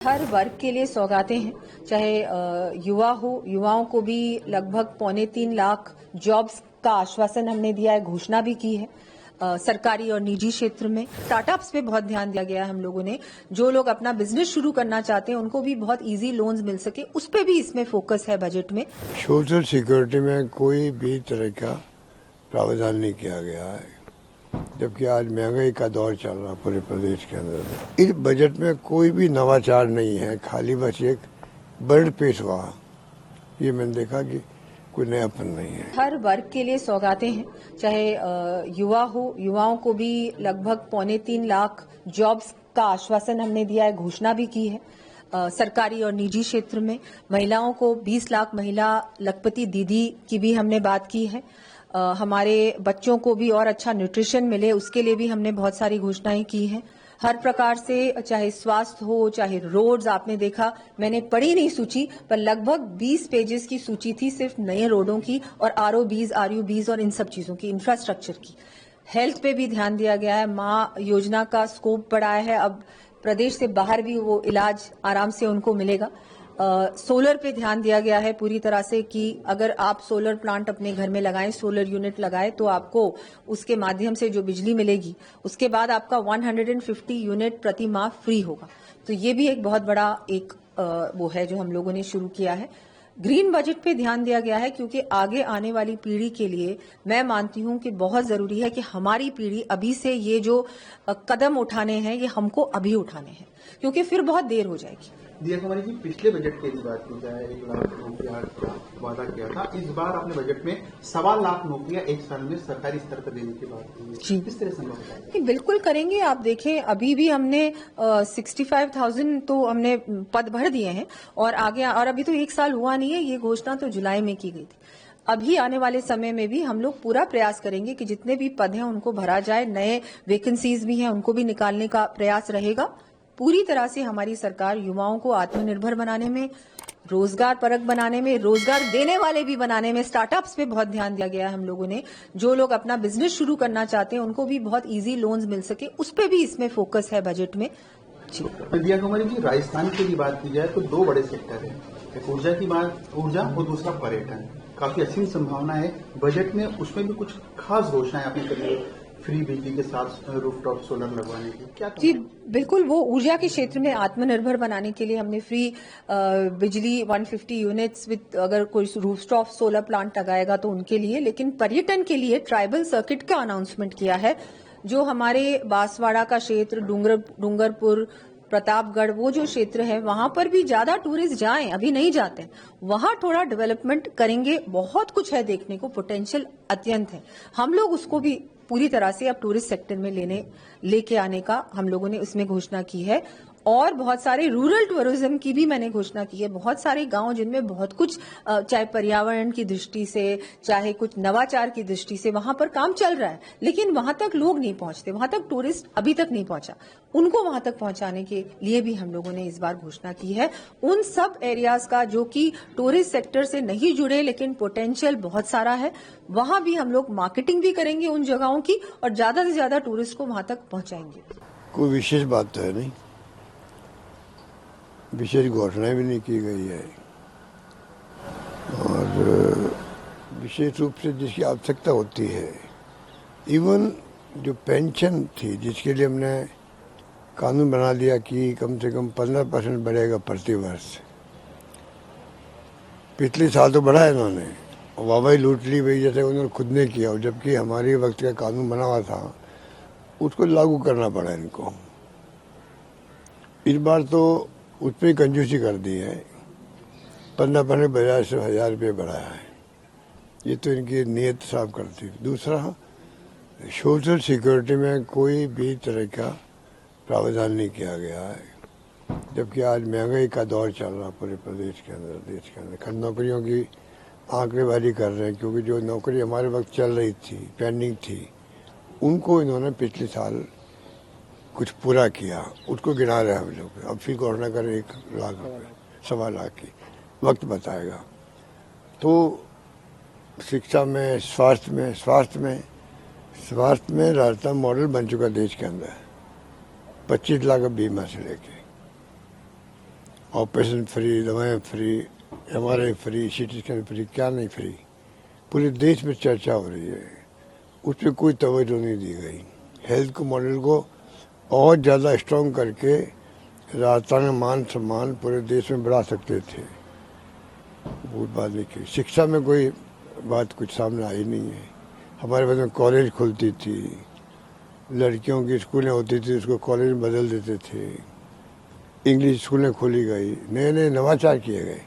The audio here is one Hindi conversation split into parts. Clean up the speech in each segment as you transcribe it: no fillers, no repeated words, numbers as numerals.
हर वर्ग के लिए सौगातें हैं, चाहे युवा हो, युवाओं को भी लगभग 3.25 लाख जॉब्स का आश्वासन हमने दिया है, घोषणा भी की है। सरकारी और निजी क्षेत्र में स्टार्टअप्स पे बहुत ध्यान दिया गया है हम लोगों ने। जो लोग अपना बिजनेस शुरू करना चाहते हैं उनको भी बहुत इजी लोन्स मिल सके, उस पे भी इसमें फोकस है बजट में। सोशल सिक्योरिटी में कोई भी तरह का प्रावधान नहीं किया गया है, जबकि आज महंगाई का दौर चल रहा पूरे प्रदेश के अंदर। इस बजट में कोई भी नवाचार नहीं है, खाली बस एक बजट पेश हुआ। ये मैंने देखा कि कोई नयापन नहीं है। हर वर्ग के लिए सौगातें हैं, चाहे युवा हो, युवाओं को भी लगभग 3.25 लाख जॉब्स का आश्वासन हमने दिया है, घोषणा भी की है। सरकारी और निजी क्षेत्र में महिलाओं को 20 लाख महिला लखपति दीदी की भी हमने बात की है। हमारे बच्चों को भी और अच्छा न्यूट्रिशन मिले, उसके लिए भी हमने बहुत सारी घोषणाएं की हैं। हर प्रकार से, चाहे स्वास्थ्य हो, चाहे रोड्स, आपने देखा, मैंने पढ़ी नहीं सूची, पर लगभग 20 पेजेस की सूची थी सिर्फ नए रोडों की और ROBs, RUBs और इन सब चीजों की, इंफ्रास्ट्रक्चर की। हेल्थ पे भी ध्यान दिया गया है, माँ योजना का स्कोप बढ़ाया है, अब प्रदेश से बाहर भी वो इलाज आराम से उनको मिलेगा। सोलर पे ध्यान दिया गया है पूरी तरह से कि अगर आप सोलर प्लांट अपने घर में लगाएं, सोलर यूनिट लगाएं, तो आपको उसके माध्यम से जो बिजली मिलेगी उसके बाद आपका 150 यूनिट प्रति माह फ्री होगा। तो ये भी एक बहुत बड़ा एक वो है जो हम लोगों ने शुरू किया है। ग्रीन बजट पे ध्यान दिया गया है क्योंकि आगे आने वाली पीढ़ी के लिए मैं मानती हूं कि बहुत जरूरी है कि हमारी पीढ़ी अभी से ये जो कदम उठाने हैं ये हमको अभी उठाने हैं, क्योंकि फिर बहुत देर हो जाएगी। दिया कुमारी जी, पिछले बजट की बात की जाए 1 लाख नौकरियां का वादा किया था, इस बार आपने बजट में 1.25 लाख नौकरियां एक साल में सरकारी स्तर पर देने की बात की है। किस तरह संभव है? बिल्कुल करेंगे। आप देखें, अभी भी हमने 65,000 तो हमने पद भर दिए हैं और आगे, और अभी तो 1 साल हुआ नहीं है, ये घोषणा तो जुलाई में की गई थी। अभी आने वाले समय में भी हम लोग पूरा प्रयास करेंगे कि जितने भी पद हैं उनको भरा जाए, नए वैकेंसीज भी हैं उनको भी निकालने का प्रयास रहेगा। पूरी तरह से हमारी सरकार युवाओं को आत्मनिर्भर बनाने में, रोजगार परक बनाने में, रोजगार देने वाले भी बनाने में, स्टार्टअप्स पे बहुत ध्यान दिया गया है हम लोगों ने। जो लोग अपना बिजनेस शुरू करना चाहते हैं उनको भी बहुत इजी लोन्स मिल सके, उस पे भी इसमें फोकस है बजट में। जी दिया कुमारी जी, राजस्थान की भी बात की जाए तो 2 बड़े सेक्टर है, एक ऊर्जा की बात, ऊर्जा, और दूसरा पर्यटन। काफी असीम संभावना है बजट में, उसमें भी कुछ खास घोषणाएं आपने करी है, फ्री बिजली के साथ रूफटॉप सोलर लगवाने की, क्या जी बिल्कुल। वो ऊर्जा के क्षेत्र में आत्मनिर्भर बनाने के लिए हमने फ्री बिजली 150 यूनिट्स विद, अगर कोई रूफटॉप सोलर प्लांट लगाएगा तो उनके लिए। लेकिन पर्यटन के लिए ट्राइबल सर्किट का अनाउंसमेंट किया है, जो हमारे बांसवाड़ा का क्षेत्र, डूंगरपुर, प्रतापगढ़, वो जो क्षेत्र है वहां पर भी ज्यादा टूरिस्ट जाएं, अभी नहीं जाते, वहां थोड़ा डेवलपमेंट करेंगे। बहुत कुछ है देखने को, पोटेंशियल अत्यंत है। हम लोग उसको भी पूरी तरह से अब टूरिस्ट सेक्टर में लेके आने का हम लोगों ने उसमें घोषणा की है। और बहुत सारे रूरल टूरिज्म की भी मैंने घोषणा की है। बहुत सारे गांव जिनमें बहुत कुछ, चाहे पर्यावरण की दृष्टि से, चाहे कुछ नवाचार की दृष्टि से, वहां पर काम चल रहा है, लेकिन वहां तक लोग नहीं पहुंचते, वहां तक टूरिस्ट अभी तक नहीं पहुंचा। उनको वहां तक पहुंचाने के लिए भी हम लोगों ने इस बार घोषणा की है। उन सब एरियाज का जो कि टूरिस्ट सेक्टर से नहीं जुड़े लेकिन पोटेंशियल बहुत सारा है, वहां भी हम लोग मार्केटिंग भी करेंगे उन जगहों की और ज्यादा से ज्यादा टूरिस्ट को वहां तक पहुंचाएंगे। कोई विशेष बात तो है नहीं, विशेष घोषणाएं भी नहीं की गई है, और विशेष रूप से जिसकी आवश्यकता होती है, इवन जो पेंशन थी जिसके लिए हमने कानून बना दिया कि कम से कम 15% बढ़ेगा प्रति वर्ष। पिछले साल तो बढ़ा है इन्होंने, वाहवाही लूट ली भाई, जैसे उन्होंने खुद ने किया, और जबकि हमारे वक्त का कानून बना हुआ था, उसको लागू करना पड़ा इनको। इस बार तो उसमें कंजूसी कर दी है, 15% बजाय से 1000 रुपये बढ़ाया है। ये तो इनकी नीयत साफ करती है। दूसरा, सोशल सिक्योरिटी में कोई भी तरह का प्रावधान नहीं किया गया है, जबकि आज महंगाई का दौर चल रहा पूरे प्रदेश के अंदर, देश के अंदर। नौकरियों की आंकड़ेबाजी कर रहे हैं, क्योंकि जो नौकरी हमारे वक्त चल रही थी, पेंडिंग थी, उनको इन्होंने पिछले साल कुछ पूरा किया, उसको गिना रहे हैं हम लोग। अब फिर घोषणा करें 1 लाख रुपये, 1.25 लाख की, वक्त बताएगा। तो शिक्षा में, स्वास्थ्य में राजस्थान मॉडल बन चुका देश के अंदर, 25 लाख बीमा से लेके। ऑपरेशन फ्री, दवाएं free, MRI free, CT scan free, क्या नहीं फ्री। पूरे देश में चर्चा हो रही है, उस पर कोई तवज्जो नहीं दी गई। हेल्थ को मॉडल को और ज़्यादा स्ट्रॉन्ग करके राजस्थान का मान सम्मान पूरे देश में बढ़ा सकते थे, वो बात नहीं की। शिक्षा में कोई बात कुछ सामने आई नहीं है। हमारे पास में कॉलेज खुलती थी, लड़कियों की स्कूलें होती थी, उसको कॉलेज में बदल देते थे, इंग्लिश स्कूलें खोली गई, नए नए नवाचार किए गए।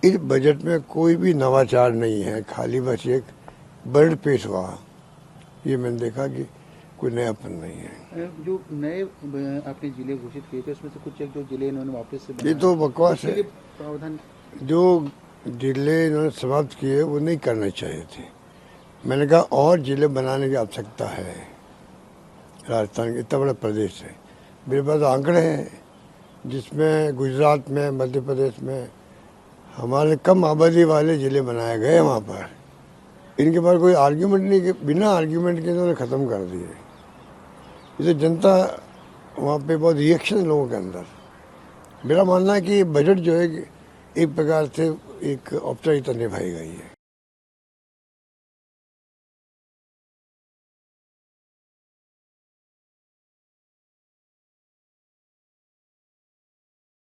इस बजट में कोई भी नवाचार नहीं है, खाली बस एक बजट पेश हुआ। ये मैंने देखा कि कोई नयापन नहीं है। जो नए आपने जिले घोषित किए थे उसमें से कुछ एक जो जिले इन्होंने वापस से ये तो बकवास है। प्रावधान जो जिले इन्होंने समाप्त किए वो नहीं करने चाहिए थे। मैंने कहा और जिले बनाने की आवश्यकता है। राजस्थान इतना बड़ा प्रदेश है, मेरे पास आंकड़े हैं जिसमें गुजरात में, मध्य प्रदेश में हमारे कम आबादी वाले जिले बनाए गए। वहाँ पर इनके पास कोई आर्ग्यूमेंट नहीं, कि बिना आर्ग्यूमेंट के इन्होंने ख़त्म कर दिए। इसे जनता वहाँ पे बहुत रिएक्शन लोगों के अंदर। मेरा मानना है कि बजट जो है एक प्रकार से एक औपचारिकता निभाई गई है।